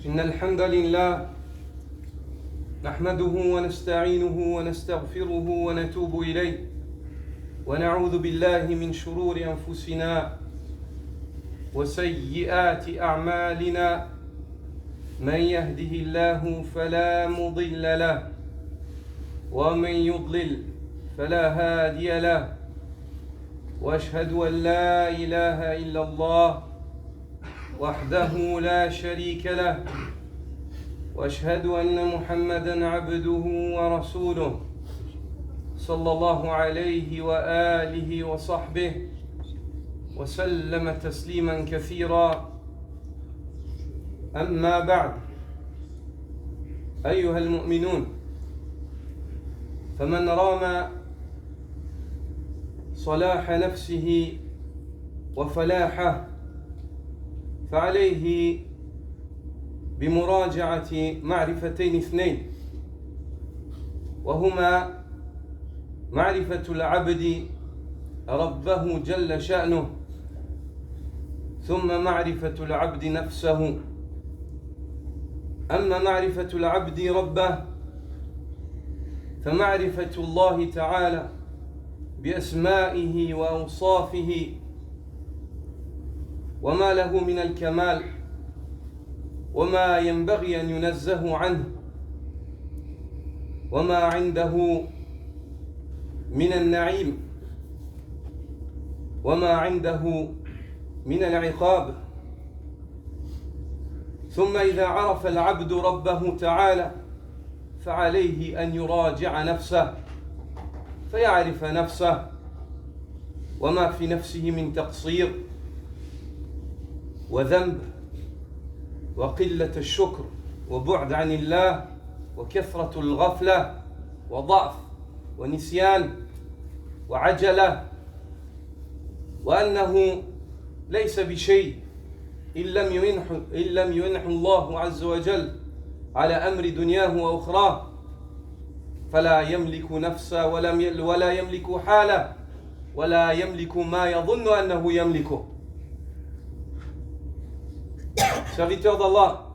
إن الحمد لله نحمده ونستعينه ونستغفره ونتوب إليه ونعوذ بالله من شرور أنفسنا وسيئات أعمالنا من يهده الله فلا مضل له ومن يضلل فلا هادي له وأشهد أن لا إله إلا الله وحده لا شريك له وأشهد أن محمدًا عبده ورسوله صلى الله عليه وآله وصحبه وسلم تسليمًا كثيرًا أما بعد أيها المؤمنون فمن رام صلاح نفسه وفلاحه فعليه بمراجعة معرفتين اثنين وهما معرفة العبد ربه جل شأنه ثم معرفة العبد نفسه. أما معرفة العبد ربه فمعرفة الله تعالى بأسمائه وأوصافه وما له من الكمال وما ينبغي أن ينزه عنه وما عنده من النعيم وما عنده من العقاب. ثم إذا عرف العبد ربه تعالى فعليه أن يراجع نفسه فيعرف نفسه وما في نفسه من تقصير وذنب وقلة الشكر وبعد عن الله وكثرة الغفلة وضعف ونسيان وعجلة، وأنه ليس بشيء إن لم ينح الله عز وجل على أمر دنياه وأخراه، فلا يملك نفسه ولا يملك حاله ولا يملك ما يظن أنه يملكه. Serviteur d'Allah,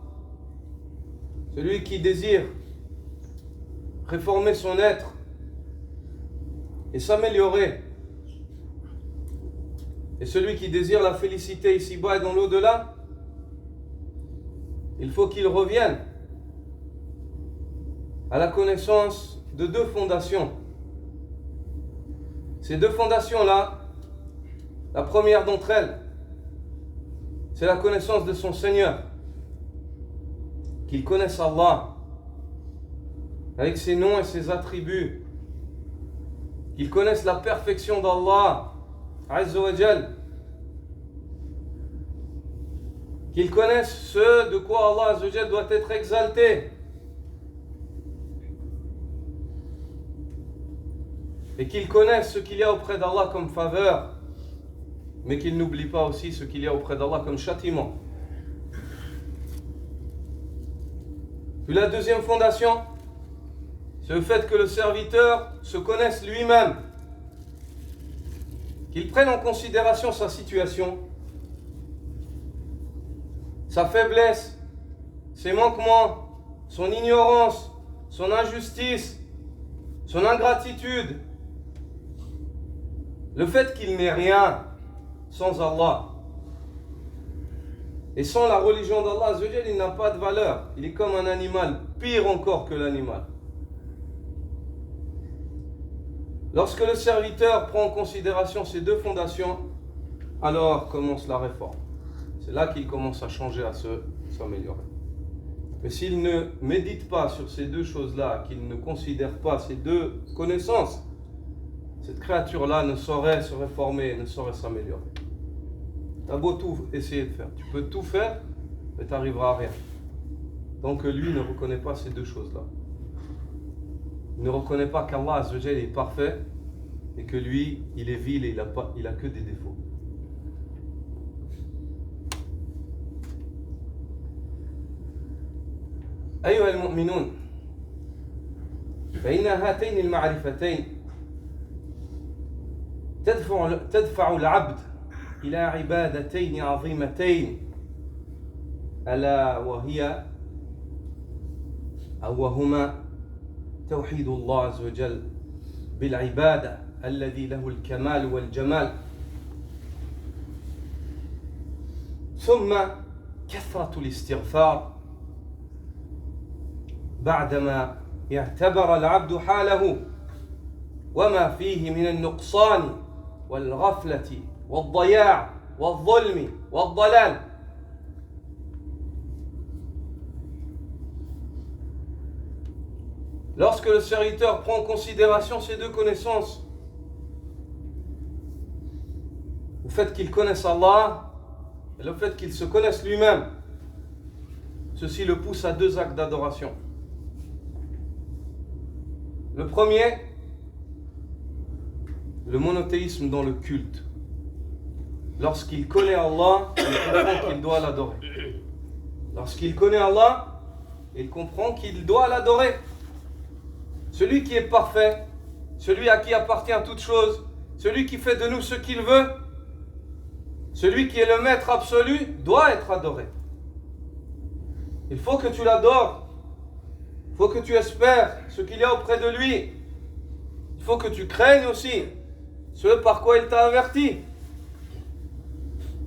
celui qui désire réformer son être et s'améliorer, et celui qui désire la félicité ici-bas et dans l'au-delà, il faut qu'il revienne à la connaissance de deux fondations. Ces deux fondations-là, la première d'entre elles, c'est la connaissance de son Seigneur, qu'il connaisse Allah avec ses noms et ses attributs, qu'il connaisse la perfection d'Allah Azza wa Jal, qu'il connaisse ce de quoi Allah Azza wa Jal doit être exalté, et qu'il connaisse ce qu'il y a auprès d'Allah comme faveur, mais qu'il n'oublie pas aussi ce qu'il y a auprès d'Allah comme châtiment. Puis la deuxième fondation, c'est le fait que le serviteur se connaisse lui-même, qu'il prenne en considération sa situation, sa faiblesse, ses manquements, son ignorance, son injustice, son ingratitude, le fait qu'il n'ait rien sans Allah. Et sans la religion d'Allah, il n'a pas de valeur. Il est comme un animal, pire encore que l'animal. Lorsque le serviteur prend en considération ces deux fondations, alors commence la réforme. C'est là qu'il commence à changer, à s'améliorer. Mais s'il ne médite pas sur ces deux choses-là, qu'il ne considère pas ces deux connaissances, cette créature-là ne saurait se réformer, ne saurait s'améliorer. Tu as beau tout essayer de faire, tu peux tout faire, mais tu n'arriveras à rien. Donc lui ne reconnaît pas ces deux choses-là. Il ne reconnaît pas qu'Allah Azza wa Jal est parfait et que lui, il est vil et il a que des défauts. أيها المؤمنون فإن هاتين المعرفتين تدفع العبد إلى عبادتين عظيمتين ألا وهي وهما توحيد الله عز وجل بالعبادة الذي له الكمال والجمال، ثم كثرة الاستغفار بعدما يعتبر العبد حاله وما فيه من النقصان والغفلة والضياع والظلم والضلال. Lorsque le serviteur prend en considération ces deux connaissances, le fait qu'il connaisse Allah et le fait qu'il se connaisse lui-même, ceci le pousse à deux actes d'adoration. Le premier, le monothéisme dans le culte. Lorsqu'il connaît Allah, il comprend qu'il doit l'adorer. Lorsqu'il connaît Allah, il comprend qu'il doit l'adorer. Celui qui est parfait, celui à qui appartient toute chose, celui qui fait de nous ce qu'il veut, celui qui est le maître absolu, doit être adoré. Il faut que tu l'adores. Il faut que tu espères ce qu'il y a auprès de lui. Il faut que tu craignes aussi ce par quoi il t'a averti.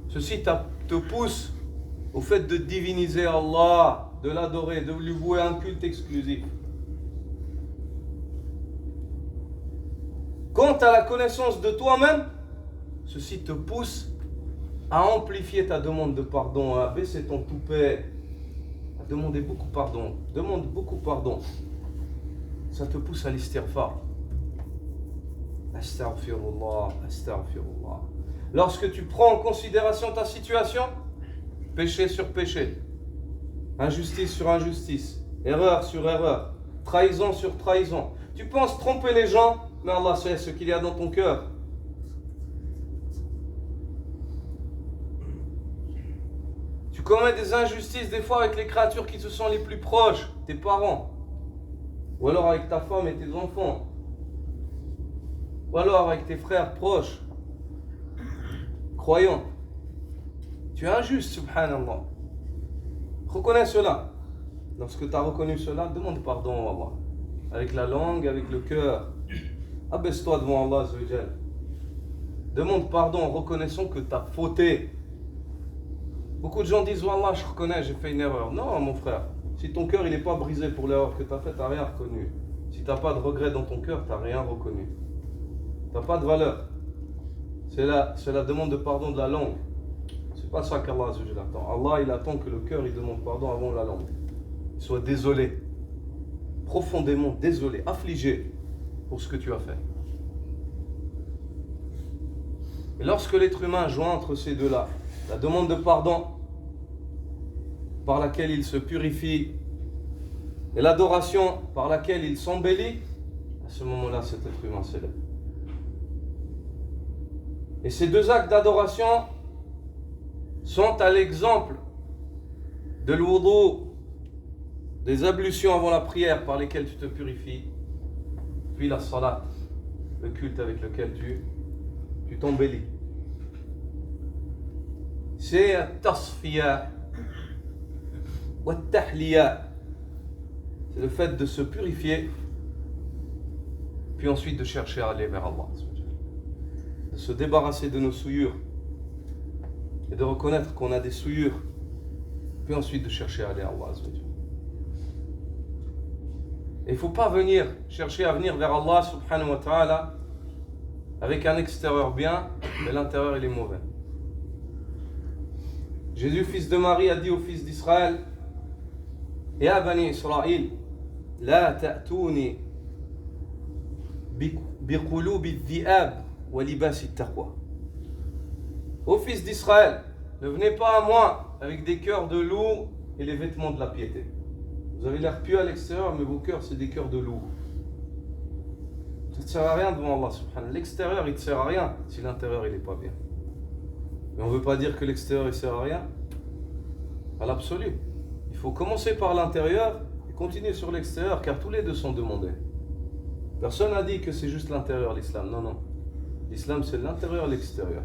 Ceci te pousse au fait de diviniser Allah, de l'adorer, de lui vouer un culte exclusif. Quant à la connaissance de toi-même, ceci te pousse à amplifier ta demande de pardon, à baisser ton toupet, à demander beaucoup pardon. Demande beaucoup pardon. Ça te pousse à l'istighfar. Astaghfirullah, astaghfirullah. Lorsque tu prends en considération ta situation, péché sur péché, injustice sur injustice, erreur sur erreur, trahison sur trahison, tu penses tromper les gens, mais Allah sait ce qu'il y a dans ton cœur. Tu commets des injustices des fois avec les créatures qui te sont les plus proches, tes parents, ou alors avec ta femme et tes enfants, ou alors avec tes frères proches, croyants. Tu es injuste, subhanallah. Reconnais cela. Lorsque tu as reconnu cela, demande pardon à Allah. Avec la langue, avec le cœur. Abaisse-toi devant Allah Azza wa Jal. Demande pardon en reconnaissant que tu as fauté. Beaucoup de gens disent, Wallah, je reconnais, j'ai fait une erreur. Non, mon frère. Si ton cœur n'est pas brisé pour l'erreur que tu as faite, tu n'as rien reconnu. Si tu n'as pas de regret dans ton cœur, tu n'as rien reconnu. Tu n'as pas de valeur. C'est la demande de pardon de la langue. C'est pas ça qu'Allah Azza wa Jal attend. Allah, il attend que le cœur, il demande pardon avant la langue. Il soit désolé. Profondément désolé, affligé pour ce que tu as fait. Et lorsque l'être humain joint entre ces deux-là, la demande de pardon par laquelle il se purifie et l'adoration par laquelle il s'embellit, à ce moment-là, cet être humain s'élève. Et ces deux actes d'adoration sont à l'exemple de l'wudu, des ablutions avant la prière par lesquelles tu te purifies, puis la salat, le culte avec lequel tu t'embellis. C'est tasfiya wa tahliya, c'est le fait de se purifier, puis ensuite de chercher à aller vers Allah, de se débarrasser de nos souillures et de reconnaître qu'on a des souillures, puis ensuite de chercher à aller à Allah. Et il ne faut pas chercher à venir vers Allah subhanahu wa ta'ala avec un extérieur bien, mais l'intérieur il est mauvais. Jésus, fils de Marie, a dit aux fils d'Israël, Ya bani Israël, la ta'touni biqulubi dhi'ab wa libasi taqwa. Ô fils d'Israël, ne venez pas à moi avec des cœurs de loup et les vêtements de la piété. Vous avez l'air pieux à l'extérieur, mais vos cœurs, c'est des cœurs de loup. Ça ne sert à rien devant Allah subhanahu. L'extérieur, il ne te sert à rien si l'intérieur, il n'est pas bien. Mais on ne veut pas dire que l'extérieur, il ne sert à rien. À l'absolu. Il faut commencer par l'intérieur et continuer sur l'extérieur, car tous les deux sont demandés. Personne n'a dit que c'est juste l'intérieur, l'islam. Non, non. L'islam, c'est l'intérieur et l'extérieur.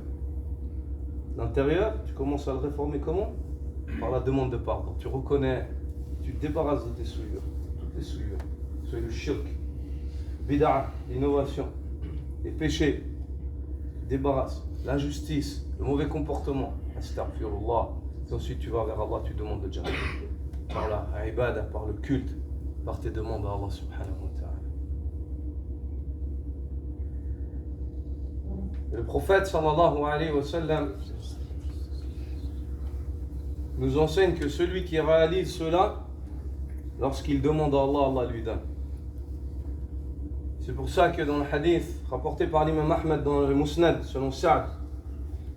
L'intérieur, tu commences à le réformer comment? Par la demande de pardon. Tu reconnais, tu te débarrasses de tes souillures. c'est le shirk, bid'a, l'innovation, les péchés, débarrasse, l'injustice, le mauvais comportement, astaghfirullah. Et ensuite tu vas vers Allah, tu demandes le jannah. Par la ibada, par le culte, par tes demandes à Allah subhanahu wa ta'ala. Le prophète sallallahu alayhi wa sallam nous enseigne que celui qui réalise cela, lorsqu'il demande à Allah, Allah lui donne. C'est pour ça que dans le hadith rapporté par l'imam Ahmed dans le Musnad, selon Sa'd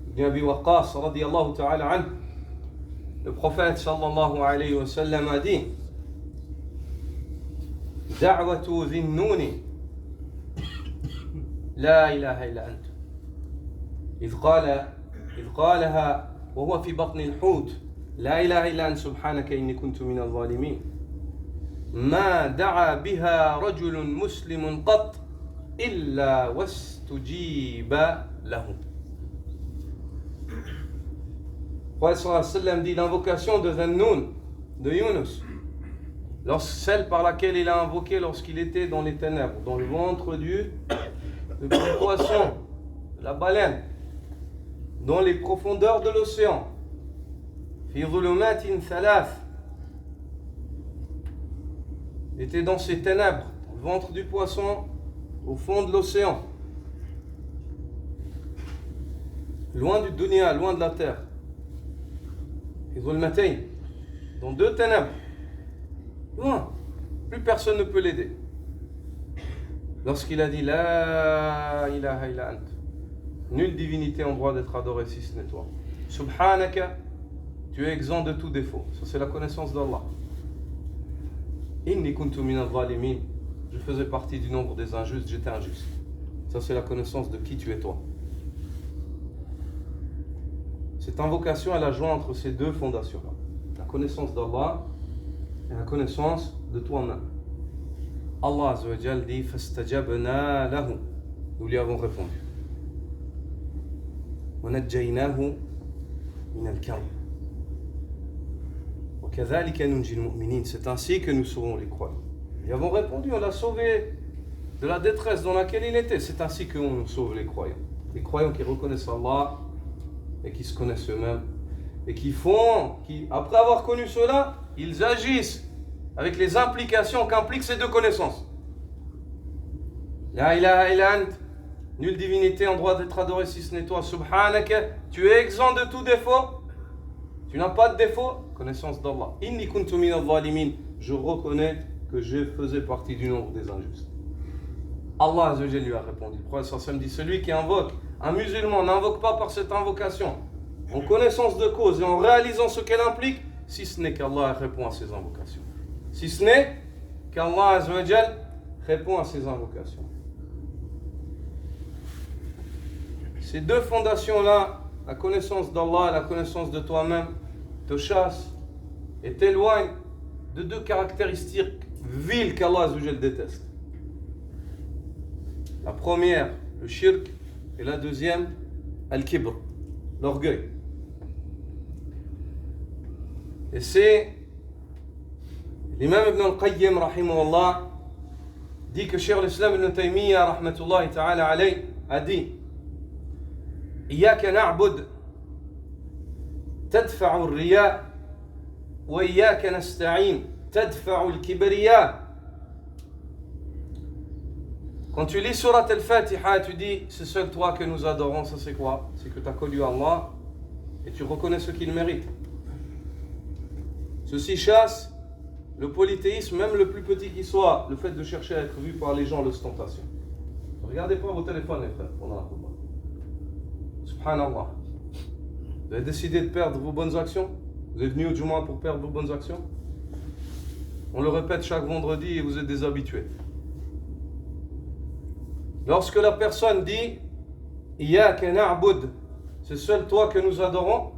ibn Abi Waqqas radiyallahu ta'ala anhu, le prophète sallallahu alayhi wa sallam a dit: Da'watu dhinnuni la ilaha illa ant. إذ قالها وهو في بطن الحوت لا إله إلا أنت سبحانك إني كنت من الظالمين ما دعا بها رجل مسلم قط إلا واستجيب له. Le prophète sallallahu alayhi wa sallam dit l'invocation de Dhannoun, de Yunus, celle par laquelle il a invoqué lorsqu'il était dans les ténèbres, dans le ventre du poisson, de la baleine, dans les profondeurs de l'océan. Fi dhulumatin thalath. Il était dans ces ténèbres, dans le ventre du poisson, au fond de l'océan. Loin du dunya, loin de la terre. Fi dhulmatin. Dans deux ténèbres. Loin. Plus personne ne peut l'aider. Lorsqu'il a dit La ilaha illa ant. Nulle divinité en droit d'être adorée si ce n'est toi. Subhanaka, tu es exempt de tout défaut. Ça c'est la connaissance d'Allah. Inni kuntu min al-zalimin. Je faisais partie du nombre des injustes, j'étais injuste. Ça c'est la connaissance de qui tu es toi. Cette invocation elle a joint entre ces deux fondations-là. La connaissance d'Allah et la connaissance de toi-même. Allah Azza wa Jal dit fastajabna lahu. Nous lui avons répondu. وَنَجَّيْنَاهُ مِنَ الْكَرْبِ وَكَذَلِكَ نُنْجِي الْمُؤْمِنِينَ. C'est ainsi que nous sauvons les croyants. Ils avons répondu, on l'a sauvé de la détresse dans laquelle il était. C'est ainsi qu'on sauve les croyants. Les croyants qui reconnaissent Allah et qui se connaissent eux-mêmes et qui après avoir connu cela, ils agissent avec les implications qu'impliquent ces deux connaissances. La ilaha illa ant. Nulle divinité en droit d'être adorée si ce n'est toi. Subhanaka, tu es exempt de tout défaut. Tu n'as pas de défaut. Connaissance d'Allah. Inni kuntu min al-zalimin. Je reconnais que je faisais partie du nombre des injustes. Allah Azza wa Jalla lui a répondu. Le prophète sallallahu alayhi wa sallam dit celui qui invoque, un musulman n'invoque pas par cette invocation en connaissance de cause et en réalisant ce qu'elle implique, si ce n'est qu'Allah répond à ses invocations. Si ce n'est qu'Allah Azza wa Jalla répond à ses invocations. Ces deux fondations-là, la connaissance d'Allah et la connaissance de toi-même, te chassent et t'éloignent de deux caractéristiques viles qu'Allah Azza wa Jal déteste. La première, le shirk, et la deuxième, al-kibr, l'orgueil. Et c'est l'imam Ibn al-Qayyim, rahimahullah, dit que Cheikh l'Islam Ibn Taymiyyah, rahmatullahi ta'ala alayhi, a dit إياك نعبد تدفع الرياء وإياك نستعين تدفع الكبرياء. Quand tu lis Surat Al-Fatiha, tu dis c'est seul toi que nous adorons. Ça c'est quoi? C'est que tu as connu Allah et tu reconnais ce qu'il mérite. Ceci chasse le polythéisme, même le plus petit qui soit, le fait de chercher à être vu par les gens, l'ostentation. Regardez pas vos téléphones, les frères, pendant la khutbah. Subhanallah. Vous avez décidé de perdre vos bonnes actions? Vous êtes venu au Jumu'ah pour perdre vos bonnes actions? On le répète chaque vendredi et vous êtes des habitués. Lorsque la personne dit Iyyaka na'bud, c'est seul toi que nous adorons,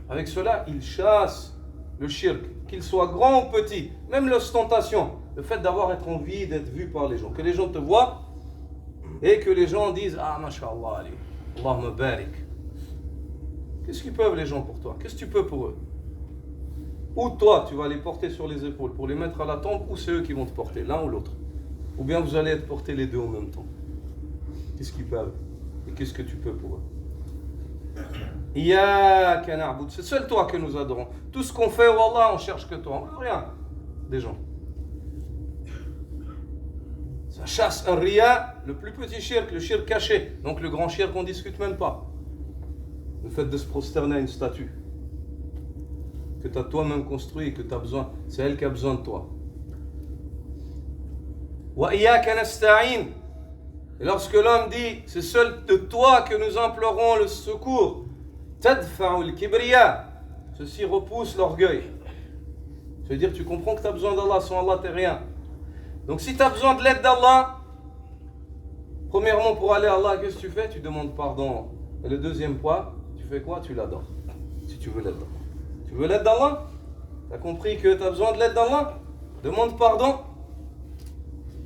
avec cela il chasse le shirk, qu'il soit grand ou petit, même l'ostentation, le fait d'avoir être envie d'être vu par les gens, que les gens te voient et que les gens disent ah mashallah Ali, Allahumma barik. Qu'est-ce qu'ils peuvent les gens pour toi? Qu'est-ce que tu peux pour eux? Ou toi, tu vas les porter sur les épaules pour les mettre à la tombe, ou c'est eux qui vont te porter, l'un ou l'autre. Ou bien vous allez être portés les deux en même temps. Qu'est-ce qu'ils peuvent et qu'est-ce que tu peux pour eux? Iyyaka na'budu. C'est seul toi que nous adorons. Tout ce qu'on fait, wallah, on cherche que toi. On veut rien des gens. Ça chasse un riya, le plus petit shirk, le shirk caché. Donc le grand shirk, on ne discute même pas. Le fait de se prosterner à une statue que tu as toi-même construit et que tu as besoin, c'est elle qui a besoin de toi. Wa iyyaka nasta'in. Et lorsque l'homme dit, c'est seul de toi que nous implorons le secours, tadfa'ul kibriya, ceci repousse l'orgueil. Ça veut dire que tu comprends que tu as besoin d'Allah, sans Allah t'es rien. Donc si tu as besoin de l'aide d'Allah, premièrement pour aller à Allah, qu'est-ce que tu fais? Tu demandes pardon. Et le deuxième point, tu fais quoi? Tu l'adores. Si tu veux l'aide d'Allah. Tu veux l'aide d'Allah? Tu as compris que tu as besoin de l'aide d'Allah? Demande pardon.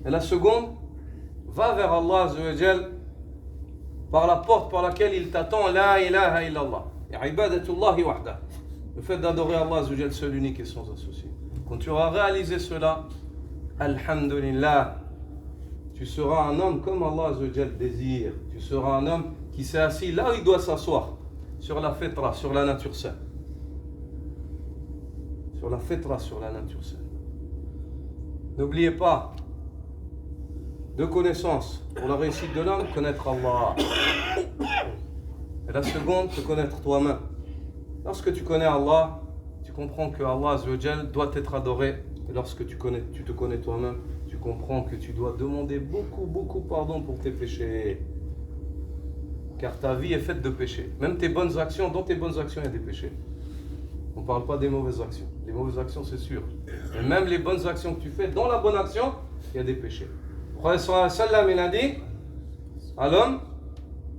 Et la seconde, va vers Allah Azzawajal par la porte par laquelle il t'attend, la ilaha illallah. Et ibadatullahi wahda. Le fait d'adorer Allah Azzawajal seul, unique et sans associé. Quand tu auras réalisé cela, alhamdulillah, tu seras un homme comme Allah Azzawajal désire. Tu seras un homme qui s'est assis là où il doit s'asseoir, sur la fitra, sur la nature saine. Sur la fitra, sur la nature saine. N'oubliez pas, deux connaissances pour la réussite de l'homme, connaître Allah. Et la seconde, te connaître toi-même. Lorsque tu connais Allah, tu comprends que Allah Azzawajal doit être adoré. Et lorsque tu te connais toi-même, tu comprends que tu dois demander beaucoup pardon pour tes péchés. Car ta vie est faite de péchés. Même tes bonnes actions, dans tes bonnes actions, il y a des péchés. On ne parle pas des mauvaises actions. Les mauvaises actions, c'est sûr. Mais même les bonnes actions que tu fais, dans la bonne action, il y a des péchés. Le Prophète sallam, il a dit à l'homme,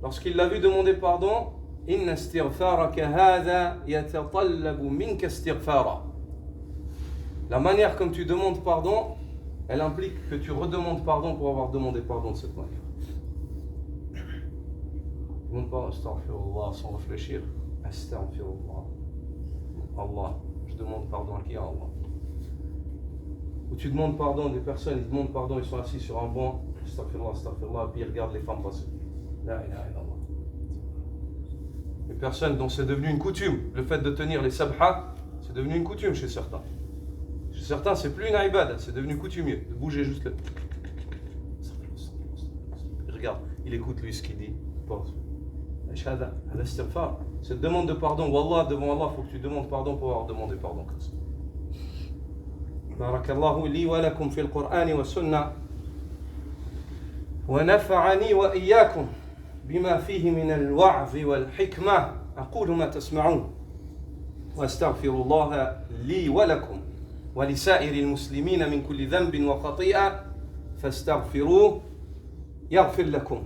lorsqu'il l'a vu demander pardon, Inna istighfaraka hadha yatatallabu minka istighfara. La manière comme tu demandes pardon, elle implique que tu redemandes pardon pour avoir demandé pardon de cette manière. Ne demande pas astaghfirullah sans réfléchir. Astaghfirullah. Allah, je demande pardon à qui? À Allah. Où tu demandes pardon des personnes, ils demandent pardon, ils sont assis sur un banc, astaghfirullah, astaghfirullah, puis ils regardent les femmes passer. La ilaha illallah. Les personnes dont c'est devenu une coutume, le fait de tenir les sabha, c'est devenu une coutume chez certains. Chez certains, c'est plus une ibada, c'est devenu coutumier, de bouger juste le. Il regarde, il écoute lui ce qu'il dit, il pense. Cette demande de pardon, wallah, devant Allah, il faut que tu demandes pardon pour avoir demandé pardon comme ça. بارك الله لي ولكم في القرآن والسنة ونفعني وإياكم بما فيه من الوعظ والحكمة أقول ما تسمعون وأستغفر الله لي ولكم ولسائر المسلمين من كل ذنب وخطيئة فاستغفروه يغفر لكم